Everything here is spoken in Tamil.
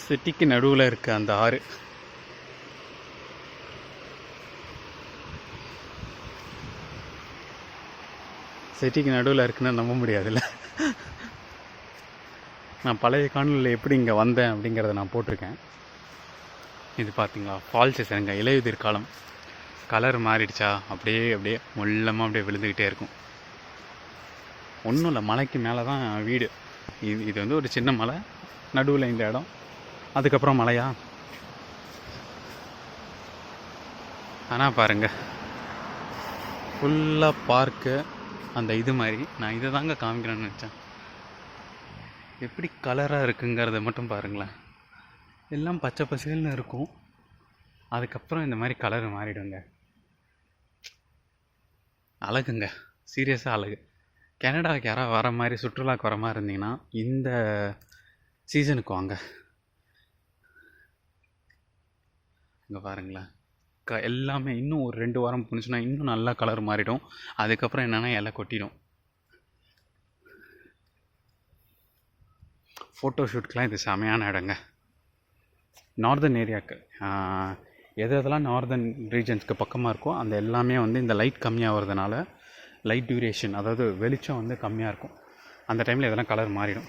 சிட்டிக்கு நடுவில் இருக்க அந்த ஆறு. சிட்டிக்கு நடுவில் இருக்குன்னு நம்ப முடியாதுல்ல. நான் பழைய காணொலியில் எப்படி இங்கே வந்தேன் அப்படிங்கிறத நான் போட்டிருக்கேன். இது பார்த்தீங்களா, ஃபால்ஸ் சரிங்க, இலையுதிர் காலம். கலர் மாறிடுச்சா, அப்படியே அப்படியே முள்ளமாக அப்படியே விழுந்துக்கிட்டே இருக்கும். ஒன்றும் இல்லை, மலைக்கு மேலே தான் வீடு. இது வந்து ஒரு சின்ன மலை, நடுவில் இந்த இடம், அதுக்கப்புறம் மலையா. ஆனால் பாருங்கள், ஃபுல்லாக பார்க்கு அந்த இது மாதிரி. நான் இதை தாங்க காமிக்கிறேன்னு நினச்சேன். எப்படி கலராக இருக்குங்கிறத மட்டும் பாருங்களேன். எல்லாம் பச்சை பசேல்னு இருக்கும், அதுக்கப்புறம் இந்த மாதிரி கலர் மாறிடுங்க. அழகுங்க, சீரியஸாக அழகு. கனடாவுக்கு யாராவது வர மாதிரி, சுற்றுலாவுக்கு வர மாதிரி இருந்தீங்கன்னா இந்த சீசனுக்கு வாங்க. இங்கே பாருங்களேன், எல்லாமே இன்னும் ஒரு 2 வாரம் போணுச்சுன்னா இன்னும் நல்லா கலர் மாறிடும். அதுக்கப்புறம் என்னென்னா இலை கொட்டிடும். ஃபோட்டோ ஷூட்க்கெலாம் இது செமையான இடங்க. நார்தன் ஏரியாவுக்கு எதெல்லாம் நார்தன் ரீஜன்ஸ்க்கு பக்கமாக இருக்கோ அந்த எல்லாமே வந்து இந்த லைட் கம்மியாக வரதுனால, லைட் டியூரேஷன், அதாவது வெளிச்சம் வந்து கம்மியாக இருக்கும். அந்த டைமில் இதெல்லாம் கலர் மாறிடும்.